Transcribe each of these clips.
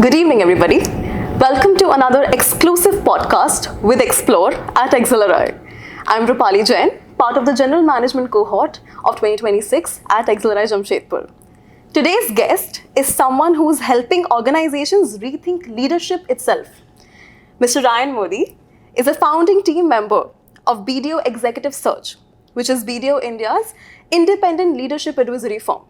Good evening, everybody. Welcome to another exclusive podcast with Xplore at XLRI. I'm Rupali Jain, part of the General Management cohort of 2026 at XLRI Jamshedpur. Today's guest is someone who's helping organizations rethink leadership itself. Mr. Rayan Modi is a founding team member of BDO Executive Search, which is BDO India's independent leadership advisory firm.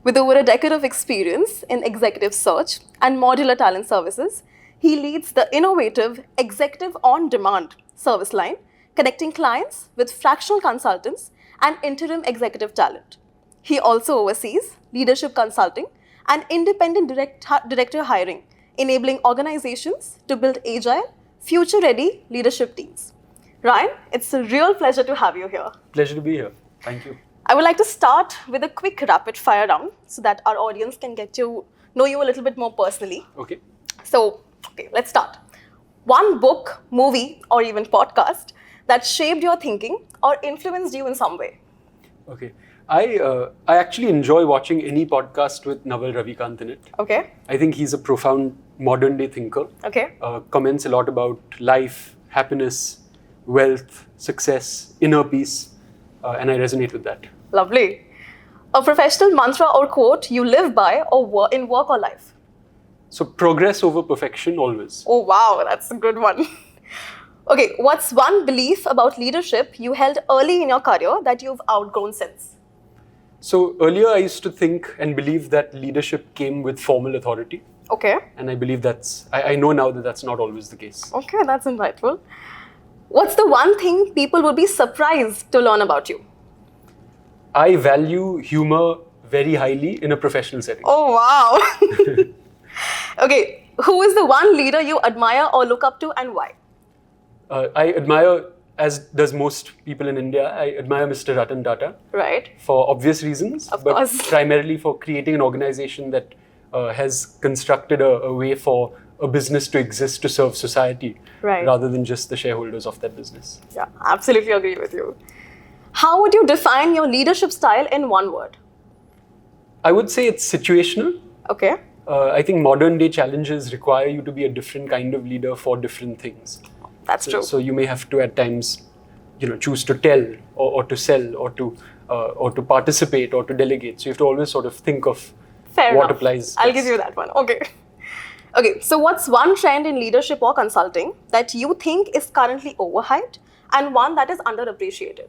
With over a decade of experience in executive search and modular talent services, he leads the innovative Executive On-Demand service line, connecting clients with fractional consultants and interim executive talent. He also oversees leadership consulting and independent director hiring, enabling organizations to build agile, future-ready leadership teams. Rayan, it's a real pleasure to have you here. Pleasure to be here. Thank you. I would like to start with a quick rapid fire round so that our audience can get to know you a little bit more personally. Okay. So, let's start. One book, movie, or even podcast that shaped your thinking or influenced you in some way. Okay. I actually enjoy watching any podcast with Naval Ravikant in it. Okay. I think he's a profound modern day thinker. Okay. Comments a lot about life, happiness, wealth, success, inner peace, and I resonate with that. Lovely. A professional mantra or quote you live by or in work or life? So progress over perfection always. Oh, wow. That's a good one. Okay. What's one belief about leadership you held early in your career that you've outgrown since? So earlier I used to think and believe that leadership came with formal authority. Okay. And I believe I know now that that's not always the case. Okay, that's insightful. What's the one thing people would be surprised to learn about you? I value humor very highly in a professional setting. Oh, wow. Okay, who is the one leader you admire or look up to and why? I admire, as does most people in India, I admire Mr. Ratan Tata. Right. For obvious reasons, Of but course. primarily for creating an organization that has constructed a way for a business to exist to serve society, Right. rather than just the shareholders of that business. Yeah, absolutely agree with you. How would you define your leadership style in one word? I would say it's situational. Okay. I think modern day challenges require you to be a different kind of leader for different things. That's true. So you may have to at times, choose to tell or to sell or to participate or to delegate. So you have to always sort of think of Fair what enough. applies. I'll best. give you that one. Okay. Okay, so what's one trend in leadership or consulting that you think is currently overhyped and one that is underappreciated?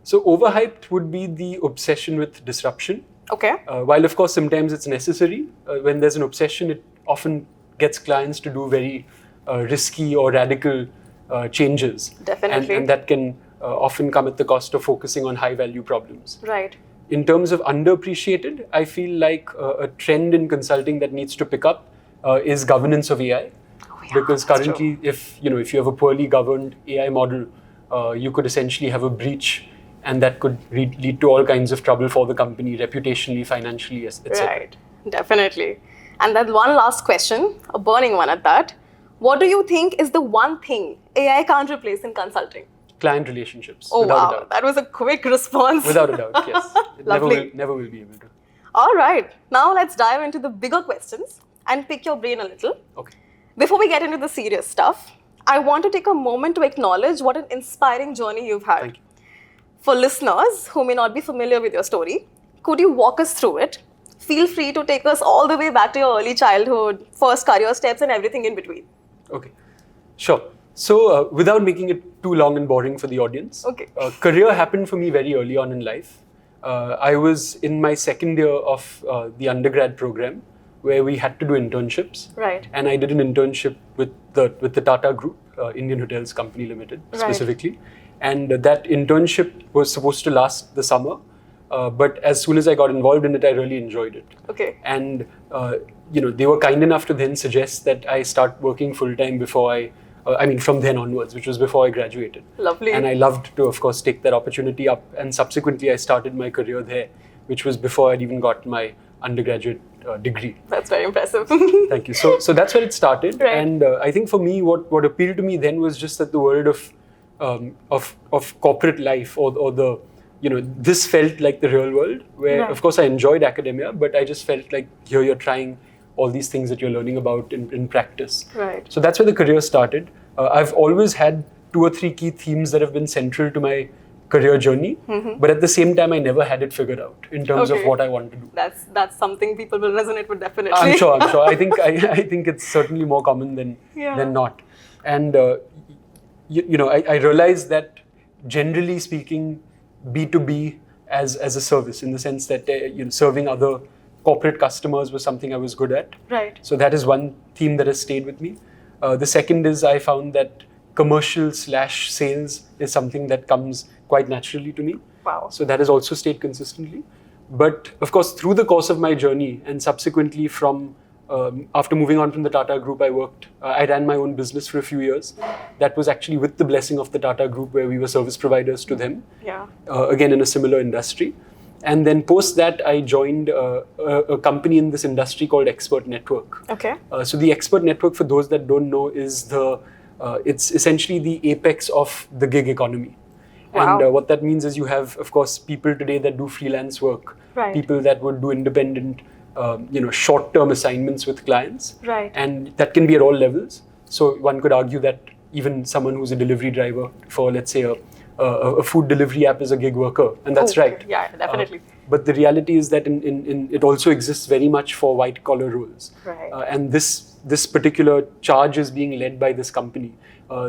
So overhyped would be the obsession with disruption. Okay. While of course sometimes it's necessary, when there's an obsession, it often gets clients to do very risky or radical changes. Definitely. And that can often come at the cost of focusing on high value problems. Right. In terms of underappreciated, I feel like a trend in consulting that needs to pick up is governance of AI. Oh, yeah, Because that's currently, true. if you have a poorly governed AI model, you could essentially have a breach, and that could lead to all kinds of trouble for the company, reputationally, financially, etc. Right, definitely. And then one last question, a burning one at that. What do you think is the one thing AI can't replace in consulting? Client relationships, Oh, without a wow. doubt. That was a quick response. Without a doubt, yes. It Lovely. never will be able to. All right. Now let's dive into the bigger questions and pick your brain a little. Okay. Before we get into the serious stuff, I want to take a moment to acknowledge what an inspiring journey you've had. Thank you. For listeners who may not be familiar with your story, could you walk us through it? Feel free to take us all the way back to your early childhood, first career steps, and everything in between. Okay. Sure. So without making it too long and boring for the audience, Okay. Career happened for me very early on in life. I was in my second year of the undergrad program where we had to do internships. Right. And I did an internship with the Tata Group, Indian Hotels Company Limited specifically. And that internship was supposed to last the summer. But as soon as I got involved in it, I really enjoyed it. Okay. And they were kind enough to then suggest that I start working full-time before from then onwards, which was before I graduated. Lovely. And I loved to, of course, take that opportunity up. And subsequently, I started my career there, which was before I'd even got my undergraduate degree. That's very impressive. Thank you. So that's where it started. Right. And I think for me, what appealed to me then was just that the world of corporate life or the this felt like the real world where, Right. of course, I enjoyed academia, but I just felt like here you're trying all these things that you're learning about in practice. Right. So that's where the career started. I've always had 2 or 3 key themes that have been central to my career journey, but at the same time, I never had it figured out in terms of what I want to do. That's something people will resonate with, definitely. I'm sure. I think it's certainly more common than not. And I realized that generally speaking, B2B as a service, in the sense that serving other corporate customers was something I was good at. Right. So that is one theme that has stayed with me. The second is I found that commercial/sales is something that comes quite naturally to me. Wow. So that has also stayed consistently. But of course, through the course of my journey and subsequently from after moving on from the Tata Group, I ran my own business for a few years. That was actually with the blessing of the Tata Group, where we were service providers to them. Yeah. Again, in a similar industry. And then post that, I joined a company in this industry called Expert Network. Okay. So the Expert Network, for those that don't know, is it's essentially the apex of the gig economy. Wow. And what that means is you have, of course, people today that do freelance work, right. people that would do independent, short-term assignments with clients. Right. And that can be at all levels. So one could argue that even someone who's a delivery driver for, let's say, a food delivery app is a gig worker, and that's right. Yeah, definitely. But the reality is that it also exists very much for white-collar roles. Right. And this particular charge is being led by this company.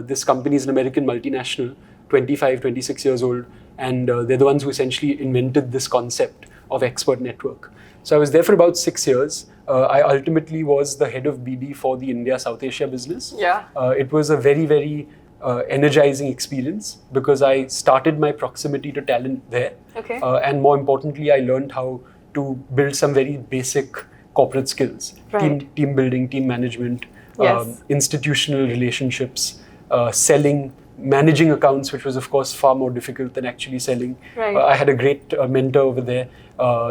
This company is an American multinational, 25, 26 years old, and they're the ones who essentially invented this concept of Expert Network. So I was there for about 6 years. I ultimately was the head of BD for the India South Asia business. Yeah. It was a very, very energizing experience because I started my proximity to talent there. Okay. And more importantly, I learned how to build some very basic corporate skills. Right. Team building, team management, Yes. institutional relationships, selling, managing accounts, which was of course far more difficult than actually selling. Right. I had a great mentor over there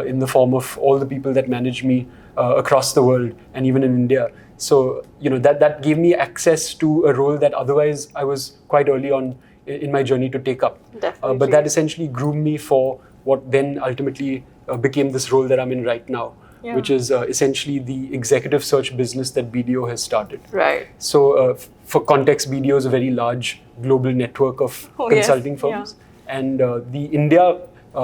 in the form of all the people that managed me across the world and even in India. So that gave me access to a role that otherwise I was quite early on in my journey to take up. Definitely. But that essentially groomed me for what then ultimately became this role that I'm in right now, which is essentially the executive search business that BDO has started. Right. So for context, BDO is a very large global network of consulting firms. Yeah. And the India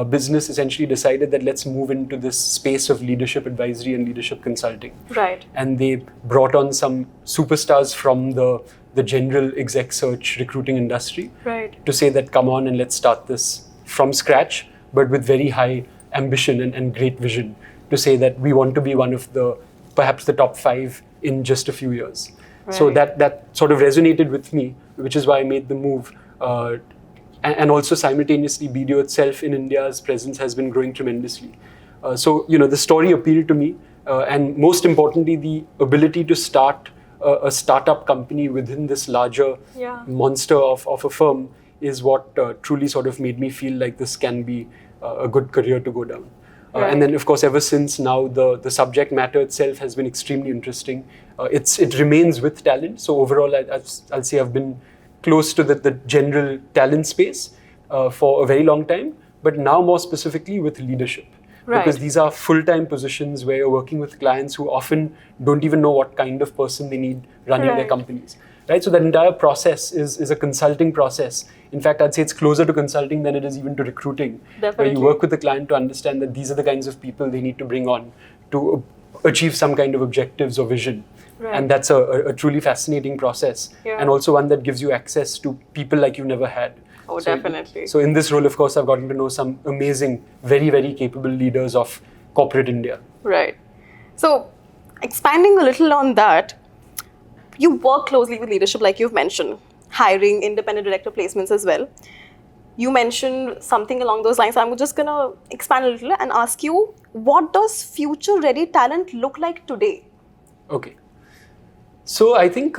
business essentially decided that let's move into this space of leadership advisory and leadership consulting. Right. And they brought on some superstars from the general exec search recruiting industry. Right. To say that come on and let's start this from scratch, but with very high ambition and great vision, to say that we want to be one of perhaps the top 5 in just a few years. Right. So that sort of resonated with me, which is why I made the move. And also simultaneously, BDO itself in India's presence has been growing tremendously. So the story appealed to me, and most importantly, the ability to start a startup company within this larger monster of a firm is what truly sort of made me feel like this can be a good career to go down. Right. And then, of course, ever since now, the subject matter itself has been extremely interesting. It remains with talent. So overall, I'll say I've been close to the general talent space for a very long time, but now more specifically with leadership. Right. Because these are full-time positions where you're working with clients who often don't even know what kind of person they need running their companies. Right? So that entire process is a consulting process. In fact, I'd say it's closer to consulting than it is even to recruiting. Definitely. Where you work with the client to understand that these are the kinds of people they need to bring on to achieve some kind of objectives or vision. Right. And that's a truly fascinating process. Yeah. And also one that gives you access to people like you've never had. Oh, definitely. So in this role, of course, I've gotten to know some amazing, very, very capable leaders of corporate India. Right. So expanding a little on that, you work closely with leadership, like you've mentioned, hiring independent director placements as well. You mentioned something along those lines. I'm just going to expand a little and ask you, what does future-ready talent look like today? Okay. So I think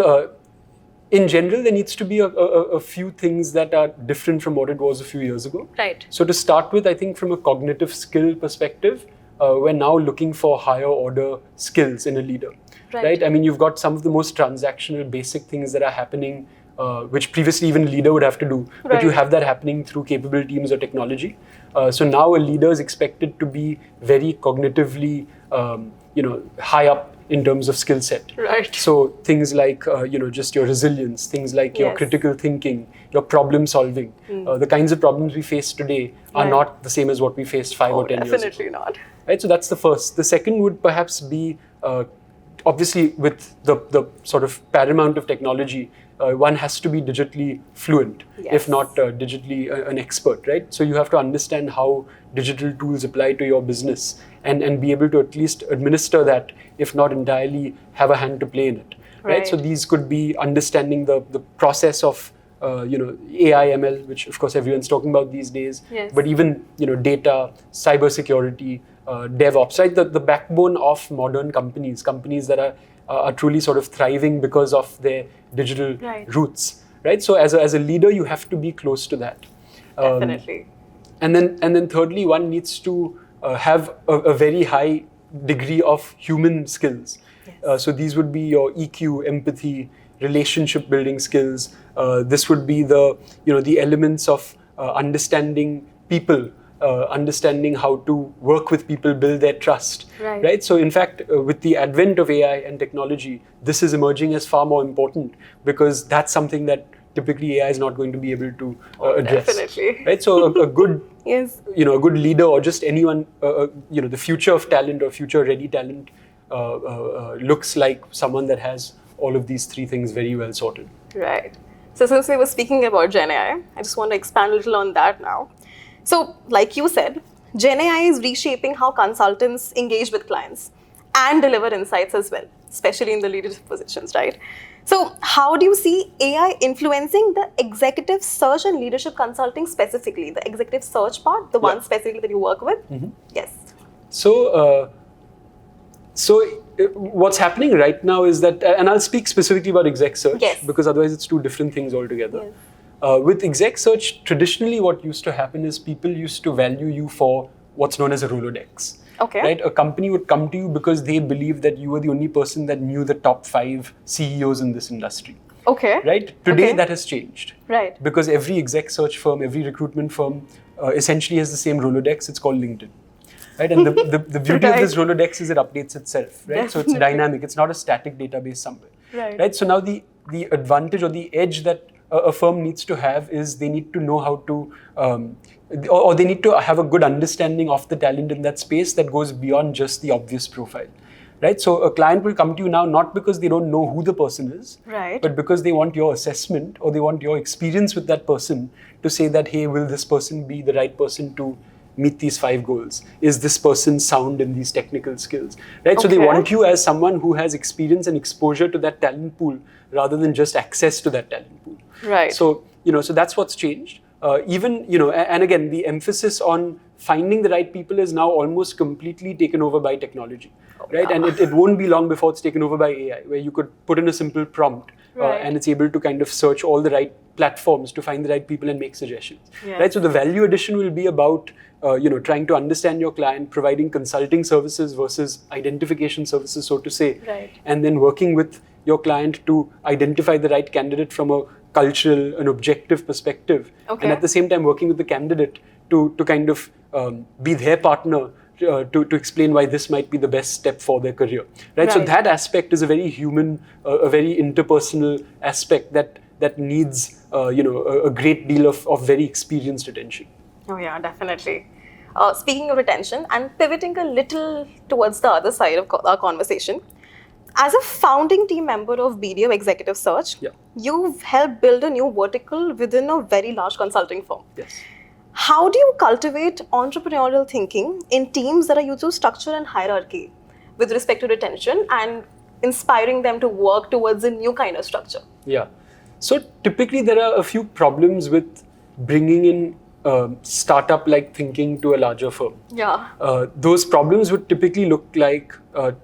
in general, there needs to be a few things that are different from what it was a few years ago. Right. So to start with, I think from a cognitive skill perspective, we're now looking for higher order skills in a leader. Right? I mean, you've got some of the most transactional basic things that are happening, which previously even a leader would have to do, but you have that happening through capable teams or technology. So now a leader is expected to be very cognitively, high up in terms of skill set. Right. So things like just your resilience, things like your Yes. critical thinking, your problem solving, the kinds of problems we face today are Right. not the same as what we faced 5 or 10 years ago. Definitely not. Right, so that's the first. The second would perhaps be, obviously, with the sort of paramount of technology, one has to be digitally fluent, Yes. if not digitally an expert, right? So you have to understand how digital tools apply to your business and be able to at least administer that, if not entirely have a hand to play in it, right? So Right. these could be understanding the process of AI, ML, which of course everyone's talking about these days, Yes. but even data, cybersecurity, DevOps, right? The backbone of modern companies that are truly sort of thriving because of their digital Right. roots, right? So as a leader, you have to be close to that. Definitely. And then thirdly, one needs to have a very high degree of human skills. Yes. So these would be your EQ, empathy, relationship building skills. This would be the elements of understanding people, understanding how to work with people, build their trust. Right. So in fact, with the advent of AI and technology, this is emerging as far more important, because that's something that typically AI is not going to be able to address. Definitely. Right. So a good Yes. a good leader, or just anyone, the future of talent or future ready talent looks like someone that has all of these three things very well sorted. Right. So since we were speaking about Gen AI, I just want to expand a little on that now. So like you said, Gen AI is reshaping how consultants engage with clients and deliver insights as well, especially in the leadership positions, right? So how do you see AI influencing the executive search and leadership consulting specifically, the executive search part, the one specifically that you work with? Yes. So, what's happening right now is that, and I'll speak specifically about exec search, Yes. because otherwise it's two different things altogether. Yes. With exec search, traditionally what used to happen is people used to value you for what's known as a Rolodex. Okay. Right? A company would come to you because they believed that you were the only person that knew the top 5 CEOs in this industry. Okay. Right? Today Okay. that has changed. Right. Because every exec search firm, every recruitment firm essentially has the same Rolodex. It's called LinkedIn. Right? And the beauty of this Rolodex is it updates itself. Right? So it's Definitely. dynamic. It's not a static database somewhere. Right. So now the advantage or the edge that a firm needs to have is they need to know how to, or they need to have a good understanding of the talent in that space that goes beyond just the obvious profile. Right? So a client will come to you now not because they don't know who the person is, Right. but because they want your assessment or they want your experience with that person to say that, hey, will this person be the right person to meet these 5 goals? Is this person sound in these technical skills? Right? So they Okay. want you as someone who has experience and exposure to that talent pool rather than just access to that talent pool. Right. So, so that's what's changed. Even, and again, the emphasis on finding the right people is now almost completely taken over by technology, right? yeah. And it won't be long before it's taken over by AI, where you could put in a simple prompt Right. and it's able to kind of search all the right platforms to find the right people and make suggestions, Yes. right? So the value addition will be about, trying to understand your client, providing consulting services versus identification services, so to say, Right. and then working with your client to identify the right candidate from a cultural, an objective perspective, Okay. and at the same time working with the candidate to kind of be their partner to explain why this might be the best step for their career, right? So Right. that aspect is a very human, a very interpersonal aspect that needs a great deal of very experienced attention. Oh yeah, definitely. Speaking of retention and pivoting a little towards the other side of our conversation, as a founding team member of BDO Executive Search, Yeah. you've helped build a new vertical within a very large consulting firm. Yes. How do you cultivate entrepreneurial thinking in teams that are used to structure and hierarchy with respect to retention and inspiring them to work towards a new kind of structure? Yeah. So typically there are a few problems with bringing in startup-like thinking to a larger firm. Yeah. Those problems would typically look like,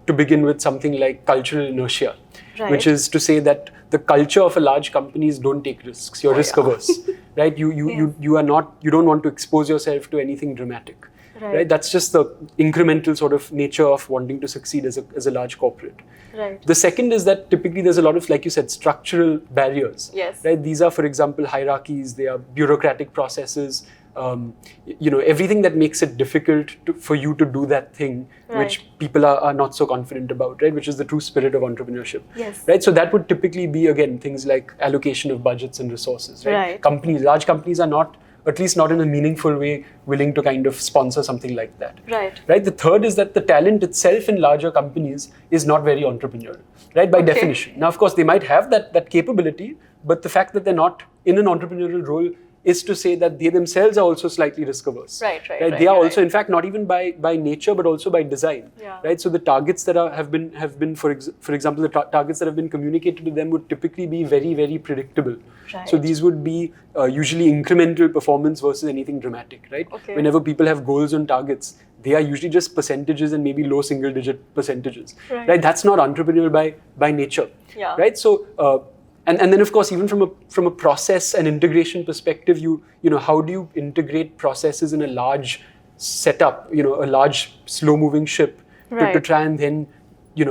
to begin with, something like cultural inertia, Right. which is to say that the culture of a large company is don't take risks. You're risk yeah. averse, right? You are not. You don't want to expose yourself to anything dramatic, Right. That's just the incremental sort of nature of wanting to succeed as a large corporate. Right. The second is that typically there's a lot of, like you said, structural barriers. Yes. Right? These are, for example, hierarchies, they are bureaucratic processes, everything that makes it difficult for you to do that thing, which people are not so confident about, right? Which is the true spirit of entrepreneurship, Yes. right? So that would typically be, again, things like allocation of budgets and resources, right? Large companies are not, at least not in a meaningful way, willing to kind of sponsor something like that. Right. The third is that the talent itself in larger companies is not very entrepreneurial, right? By definition. Now, of course, they might have that capability, but the fact that they're not in an entrepreneurial role is to say that they themselves are also slightly risk averse. Right. They are also, in fact, not even by nature, but also by design. Yeah. Right. So the targets that have been for example, the targets that have been communicated to them would typically be very, very predictable. Right. So these would be usually incremental performance versus anything dramatic. Right. Okay. Whenever people have goals on targets, they are usually just percentages and maybe low single-digit percentages. Right. That's not entrepreneurial by nature. Yeah. Right. So. And then, of course, even from a process and integration perspective, you know, how do you integrate processes in a large setup, a large slow-moving ship to try and then,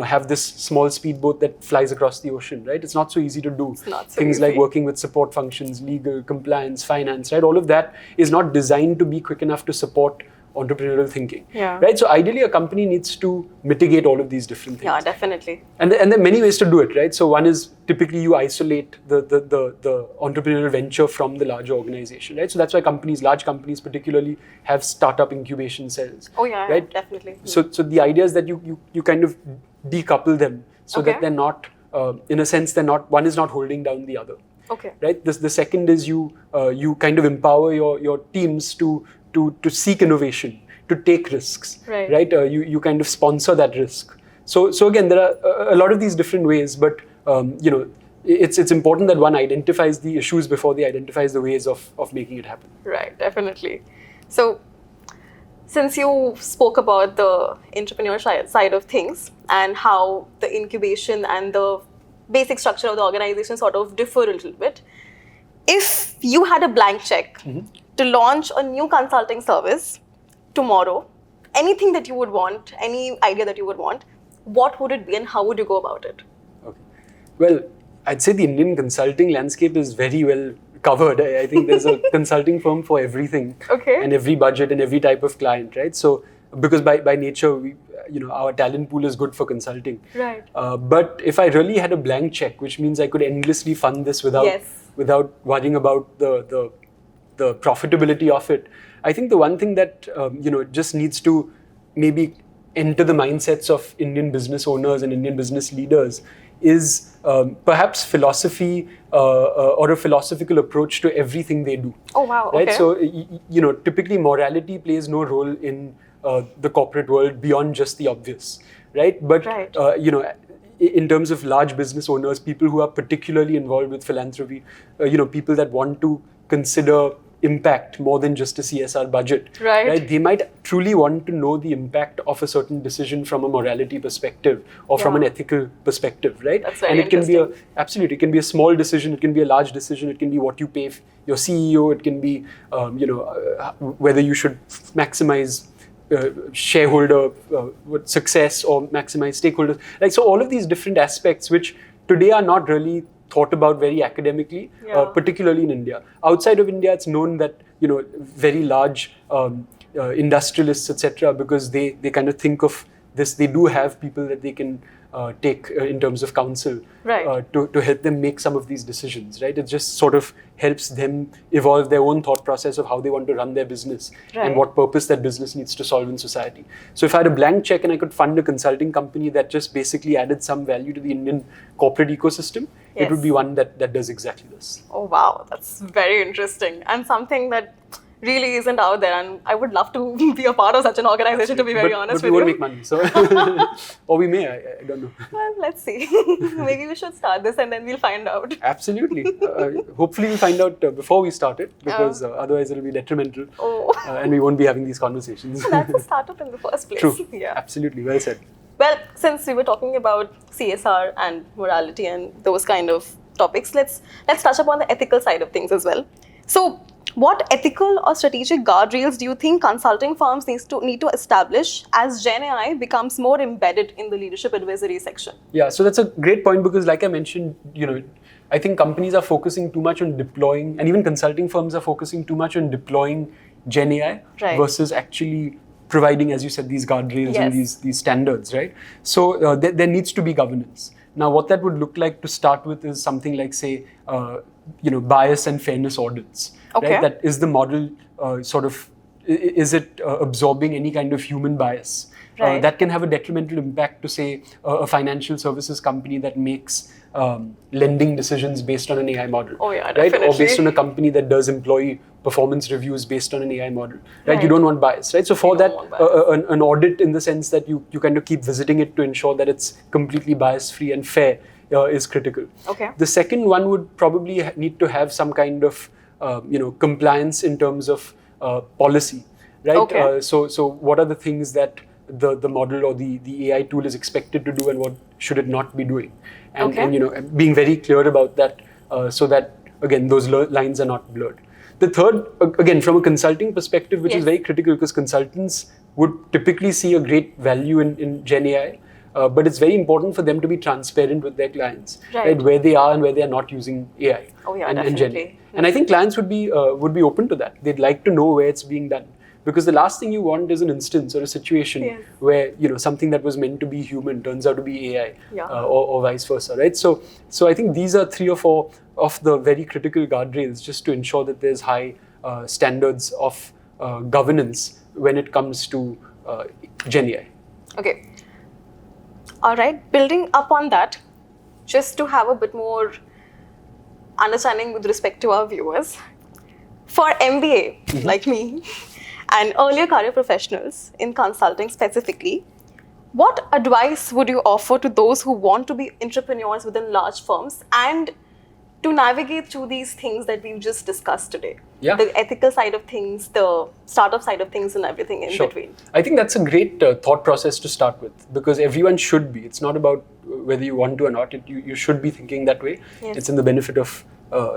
have this small speedboat that flies across the ocean, right? It's not so easy to do. It's not so Things easy. like working with support functions, legal, compliance, finance, right? All of that is not designed to be quick enough to support entrepreneurial thinking, right? So ideally, a company needs to mitigate all of these different things. Yeah, definitely. And there are many ways to do it, right? So one is typically you isolate the entrepreneurial venture from the larger organization, right? So that's why large companies particularly, have startup incubation cells. Oh yeah, right? Definitely. So the idea is that you kind of decouple them so that they're not, in a sense, one is not holding down the other. Okay. Right. The second is you kind of empower your teams to seek innovation, to take risks, right? You kind of sponsor that risk. So again, there are a lot of these different ways, but it's important that one identifies the issues before they identifies the ways of making it happen. Right, definitely. So, since you spoke about the entrepreneurship side of things and how the incubation and the basic structure of the organization sort of differ a little bit, if you had a blank check to launch a new consulting service tomorrow, anything that you would want, any idea that you would want, what would it be and how would you go about it? Okay. Well, I'd say the Indian consulting landscape is very well covered. I think there's a consulting firm for everything, and every budget and every type of client, right? So because by nature, we, our talent pool is good for consulting. Right. But if I really had a blank check, which means I could endlessly fund this without worrying about the profitability of it, I think the one thing that just needs to maybe enter the mindsets of Indian business owners and Indian business leaders is perhaps philosophy or a philosophical approach to everything they do. Oh wow! Right. Okay. So typically morality plays no role in the corporate world beyond just the obvious, right? But in terms of large business owners, people who are particularly involved with philanthropy, people that want to consider impact more than just a CSR budget, right? They might truly want to know the impact of a certain decision from a morality perspective or from an ethical perspective, right? That's very and it can be interesting. it can be a small decision, it can be a large decision, it can be what you pay your CEO, it can be whether you should maximize shareholder success or maximize stakeholders. Like, so all of these different aspects which today are not really thought about very academically, particularly in India. Outside of India, it's known that very large industrialists, etc., because they kind of think of this. They do have people that they can take in terms of counsel to help them make some of these decisions. Right? It just sort of helps them evolve their own thought process of how they want to run their business and what purpose that business needs to solve in society. So if I had a blank check and I could fund a consulting company that just basically added some value to the Indian corporate ecosystem, it would be one that does exactly this. Oh wow, that's very interesting and something that really isn't out there, and I would love to be a part of such an organization, to be very honest but with you. But we won't make money, so or we may, I don't know. Well, let's see. Maybe we should start this and then we'll find out. Absolutely. Hopefully we'll find out before we start it, because otherwise it'll be detrimental and we won't be having these conversations. That's a startup in the first place. True. Yeah. Absolutely. Well said. Well, since we were talking about CSR and morality and those kind of topics, let's touch upon the ethical side of things as well. So, what ethical or strategic guardrails do you think consulting firms need to establish as Gen AI becomes more embedded in the leadership advisory section? Yeah, so that's a great point, because like I mentioned, I think companies are focusing too much on deploying, and even consulting firms are focusing too much on deploying Gen AI Right. versus actually providing, as you said, these guardrails and these standards, right? So there needs to be governance. Now, what that would look like to start with is something like, say, bias and fairness audits, Okay. right? That is the model is it absorbing any kind of human bias? Right. That can have a detrimental impact to, say, a financial services company that makes lending decisions based on an AI model, Oh, yeah, right? definitely. Or based on a company that does employee performance reviews based on an AI model, right? Right. You don't want bias, right? So for You that, don't want bias. an audit in the sense that you kind of keep visiting it to ensure that it's completely bias-free and fair is critical. Okay. The second one would probably need to have some kind of compliance in terms of policy, right? Okay. So what are the things that the model or the AI tool is expected to do, and what should it not be doing, and Okay. and being very clear about that, so that again those lines are not blurred. The third, again, from a consulting perspective, which is Yes. very critical, because consultants would typically see a great value in Gen AI, but it's very important for them to be transparent with their clients, Right. where they are and where they are not using AI. Oh, yeah, and Gen AI. definitely. And I think clients would be open to that. They'd like to know where it's being done. Because the last thing you want is an instance or a situation Yes. where something that was meant to be human turns out to be AI, Yeah. or vice versa, right? So I think these are 3 or 4 of the very critical guardrails, just to ensure that there's high standards of governance when it comes to Gen AI. Okay. All right. Building up on that, just to have a bit more understanding with respect to our viewers, for MBA like me and earlier career professionals in consulting specifically, what advice would you offer to those who want to be entrepreneurs within large firms and to navigate through these things that we've just discussed today? Yeah. The ethical side of things, the startup side of things, and everything in between. I think that's a great thought process to start with, because everyone should be. It's not about whether you want to or not. You should be thinking that way. Yes. It's in the benefit of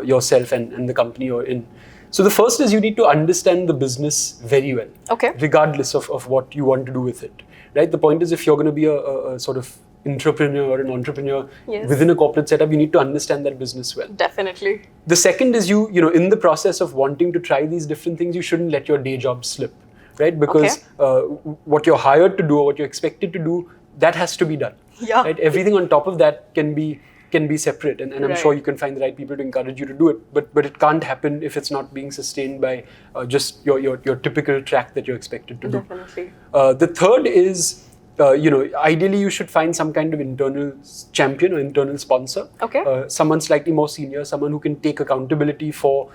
yourself and the company you're in. So the first is you need to understand the business very well, Okay. regardless of what you want to do with it, right? The point is, if you're going to be a sort of entrepreneur or an entrepreneur Yes. within a corporate setup, you need to understand that business well. Definitely. The second is you in the process of wanting to try these different things, you shouldn't let your day job slip, right? Because what you're hired to do or what you're expected to do, that has to be done. Yeah. Right? Everything on top of that can be separate, and I'm Right. sure you can find the right people to encourage you to do it. But it can't happen if it's not being sustained by just your typical track that you're expected to do. Definitely. The third is, ideally you should find some kind of internal champion or internal sponsor. Okay. Someone slightly more senior, someone who can take accountability for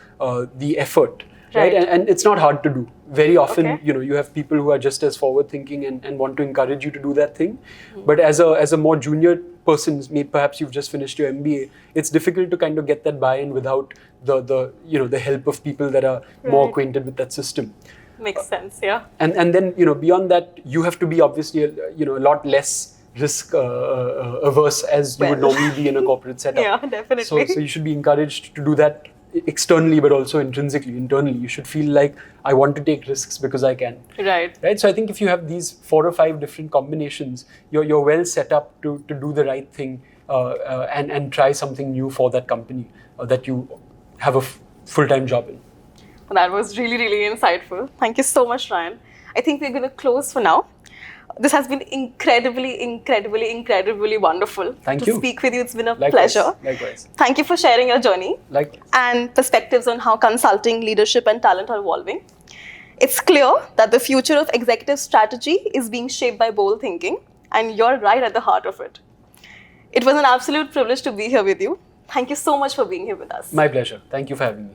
the effort. Right. And it's not hard to do. Very often, Okay. you have people who are just as forward thinking and want to encourage you to do that thing. But as a more junior person, perhaps you've just finished your MBA, it's difficult to kind of get that buy-in without the help of people that are more Right. acquainted with that system. Makes sense, yeah. And then beyond that, you have to be obviously a lot less risk averse as you would Well. normally be in a corporate setup. Yeah, definitely. So you should be encouraged to do that externally, but also intrinsically, internally. You should feel like, I want to take risks because I can. Right. Right. So I think if you have these 4 or 5 different combinations, you're well set up to do the right thing and try something new for that company that you have a full-time job in. That was really, really insightful. Thank you so much, Rayan. I think we're going to close for now. This has been incredibly wonderful Thank to you. speak with you. It's been a Likewise. pleasure. Likewise. Thank you for sharing your journey Likewise. and perspectives on how consulting, leadership, and talent are evolving. It's clear that the future of executive strategy is being shaped by bold thinking, and you're right at the heart of it. It was an absolute privilege to be here with you. Thank you so much for being here with us. My pleasure. Thank you for having me.